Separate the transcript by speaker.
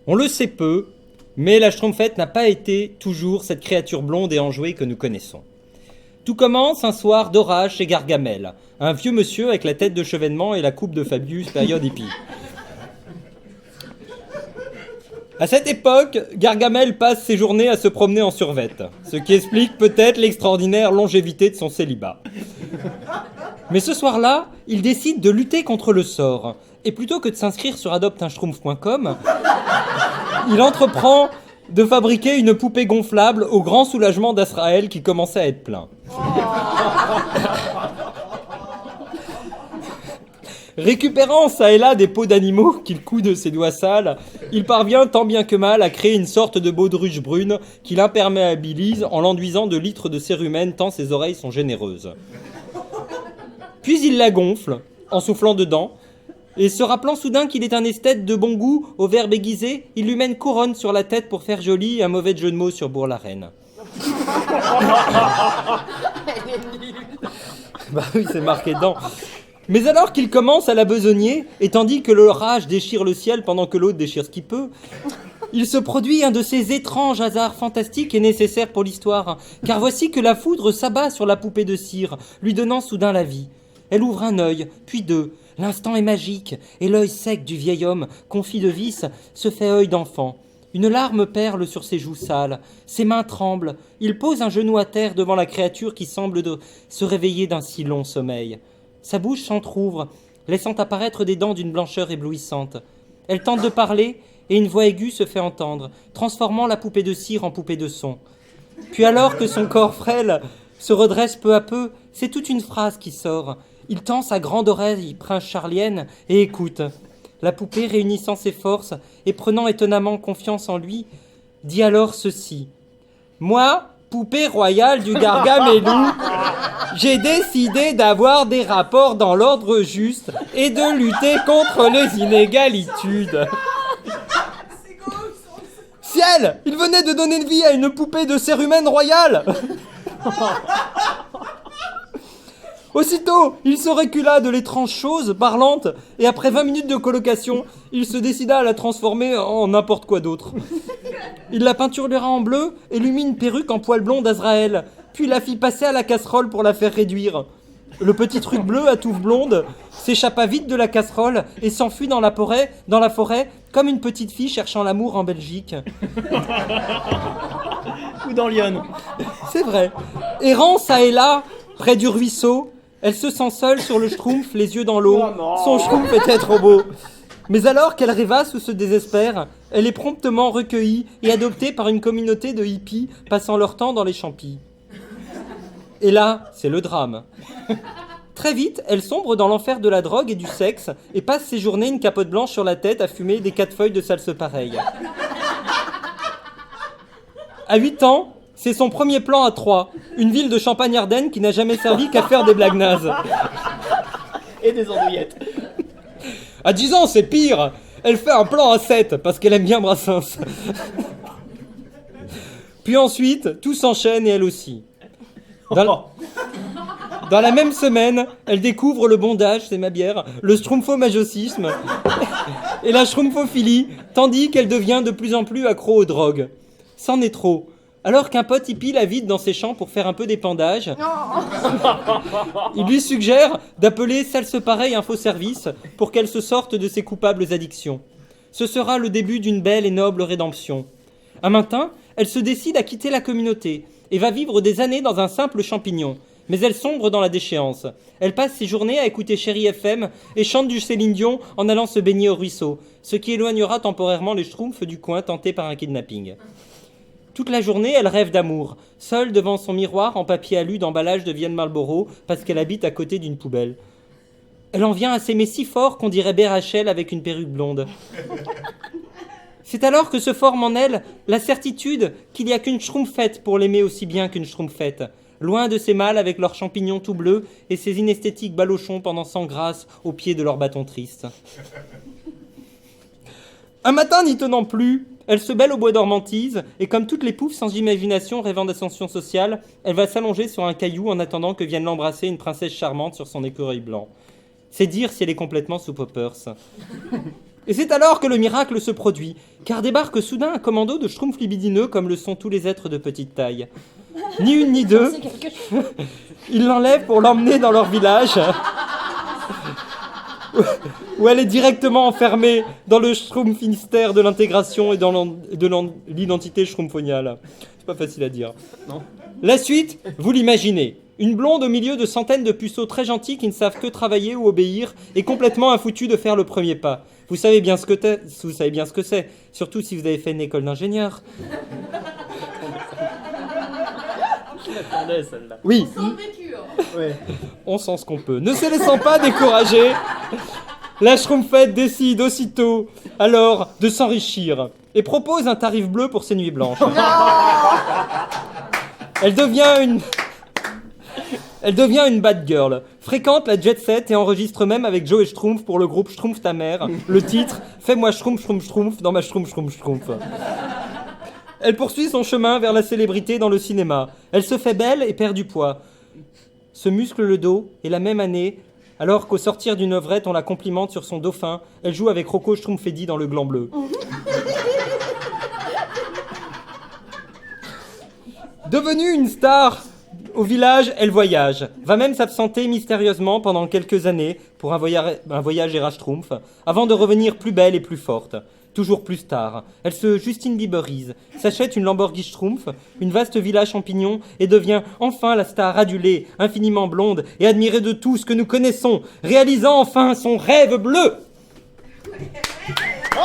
Speaker 1: On le sait peu, mais la Schtroumpfette n'a pas été toujours cette créature blonde et enjouée que nous connaissons. Tout commence un soir d'orage chez Gargamel, un vieux monsieur avec la tête de chevènement et la coupe de Fabius période hippie. À cette époque, Gargamel passe ses journées à se promener en survette, ce qui explique peut-être l'extraordinaire longévité de son célibat. Mais ce soir-là, il décide de lutter contre le sort, et plutôt que de s'inscrire sur adopteunschtroumpf.com, il entreprend de fabriquer une poupée gonflable au grand soulagement d'Azraël qui commençait à être plein. Récupérant ça et là des peaux d'animaux qu'il coud de ses doigts sales, il parvient tant bien que mal à créer une sorte de baudruche brune qu'il imperméabilise en l'enduisant de litres de cérumen tant ses oreilles sont généreuses. Puis il la gonfle en soufflant dedans, et se rappelant soudain qu'il est un esthète de bon goût au verbe aiguisé, il lui met une couronne sur la tête pour faire joli et un mauvais jeu de mots sur Bourg-la-Reine. Bah oui, c'est marqué dedans. Mais alors qu'il commence à la besogner, et tandis que l'orage déchire le ciel pendant que l'autre déchire ce qu'il peut, il se produit un de ces étranges hasards fantastiques et nécessaires pour l'histoire, car voici que la foudre s'abat sur la poupée de cire, lui donnant soudain la vie. Elle ouvre un œil, puis deux. L'instant est magique, et l'œil sec du vieil homme, confit de vice, se fait œil d'enfant. Une larme perle sur ses joues sales, ses mains tremblent. Il pose un genou à terre devant la créature qui semble se réveiller d'un si long sommeil. Sa bouche s'entr'ouvre, laissant apparaître des dents d'une blancheur éblouissante. Elle tente de parler, et une voix aiguë se fait entendre, transformant la poupée de cire en poupée de son. Puis alors que son corps frêle se redresse peu à peu, c'est toute une phrase qui sort. Il tend sa grande oreille prince charlienne et écoute. La poupée, réunissant ses forces et prenant étonnamment confiance en lui, dit alors ceci. « Moi, poupée royale du Gargamellou, j'ai décidé d'avoir des rapports dans l'ordre juste et de lutter contre les inégalitudes. » Ciel, il venait de donner vie à une poupée de cérumen royale. Aussitôt, il se recula de l'étrange chose parlante, et après 20 minutes de colocation, il se décida à la transformer en n'importe quoi d'autre. Il la peinturlura en bleu et lui mit une perruque en poil blond d'Azraël, puis la fit passer à la casserole pour la faire réduire. Le petit truc bleu à touffe blonde s'échappa vite de la casserole et s'enfuit dans la forêt comme une petite fille cherchant l'amour en Belgique.
Speaker 2: Ou dans Lyon.
Speaker 1: C'est vrai. Errant ça et là, près du ruisseau, elle se sent seule sur le schtroumpf, les yeux dans l'eau. Son schtroumpf était trop beau. Mais alors qu'elle rêvasse ou se désespère, elle est promptement recueillie et adoptée par une communauté de hippies passant leur temps dans les champis. Et là, c'est le drame. Très vite, elle sombre dans l'enfer de la drogue et du sexe et passe ses journées une capote blanche sur la tête à fumer des 4 feuilles de salse pareille. À 8 ans, c'est son premier plan à Troyes, une ville de Champagne-Ardenne qui n'a jamais servi qu'à faire des blagues nazes.
Speaker 2: Et des andouillettes.
Speaker 1: À 10 ans, c'est pire. Elle fait un plan à 7 parce qu'elle aime bien Brassens. Puis ensuite, tout s'enchaîne et elle aussi. Dans la même semaine, elle découvre le bondage, c'est ma bière, le schtroumpfomagosisme et la schtroumpfophilie, tandis qu'elle devient de plus en plus accro aux drogues. C'en est trop. Alors qu'un pote hippie la vide dans ses champs pour faire un peu d'épandage, il lui suggère d'appeler Salse Pareil Info Service pour qu'elle se sorte de ses coupables addictions. Ce sera le début d'une belle et noble rédemption. Un matin, elle se décide à quitter la communauté et va vivre des années dans un simple champignon. Mais elle sombre dans la déchéance. Elle passe ses journées à écouter Chéri FM et chante du Céline Dion en allant se baigner au ruisseau, ce qui éloignera temporairement les schtroumpfs du coin tentés par un kidnapping. Toute la journée, elle rêve d'amour, seule devant son miroir en papier alu d'emballage de Vienne Marlboro parce qu'elle habite à côté d'une poubelle. Elle en vient à s'aimer si fort qu'on dirait BRHL avec une perruque blonde. C'est alors que se forme en elle la certitude qu'il n'y a qu'une schtroumpfette pour l'aimer aussi bien qu'une schtroumpfette, loin de ces mâles avec leurs champignons tout bleus et ces inesthétiques balochons pendant 100 grâces au pied de leur bâton triste. Un matin n'y tenant plus, elle se bêle au bois d'Ormantise et comme toutes les poufs sans imagination rêvant d'ascension sociale, elle va s'allonger sur un caillou en attendant que vienne l'embrasser une princesse charmante sur son écureuil blanc. C'est dire si elle est complètement sous poppers. Et c'est alors que le miracle se produit, car débarque soudain un commando de schtroumpfs libidineux comme le sont tous les êtres de petite taille. Ni une ni deux, ils l'enlèvent pour l'emmener dans leur village, où elle est directement enfermée dans le schtroumpfinstère de l'intégration et de l'identité schtroumpfoniale. C'est pas facile à dire.
Speaker 2: Non.
Speaker 1: La suite, vous l'imaginez. Une blonde au milieu de centaines de puceaux très gentils qui ne savent que travailler ou obéir et complètement infoutue de faire le premier pas. Vous savez bien ce que c'est, surtout si vous avez fait une école d'ingénieur.
Speaker 2: Je l'attendais, celle-là.
Speaker 1: Oui,
Speaker 2: Ouais.
Speaker 1: on sent ce qu'on peut. Ne se laissant pas décourager, la Schtroumpfette décide aussitôt alors de s'enrichir et propose un tarif bleu pour ses nuits blanches. Elle devient une bad girl, fréquente la jet set et enregistre même avec Joe et Schtroumpf pour le groupe Schtroumpf ta mère le titre « Fais-moi Schtroumpf Schtroumpf Schtroumpf dans ma Schtroumpf Schtroumpf Schtroumpf ». Elle poursuit son chemin vers la célébrité dans le cinéma. Elle se fait belle et perd du poids. Se muscle le dos et la même année, alors qu'au sortir d'une œuvrette on la complimente sur son dauphin, elle joue avec Rocco Schtroumpfedi dans Le Gland Bleu. Devenue une star au village, elle voyage. Va même s'absenter mystérieusement pendant quelques années pour un voyage Eraschtroumpf, avant de revenir plus belle et plus forte. Toujours plus star. Elle se Justin Bieberise, s'achète une Lamborghini Schtroumpf, une vaste villa champignon et devient enfin la star adulée, infiniment blonde et admirée de tous que nous connaissons, réalisant enfin son rêve bleu.
Speaker 2: Oh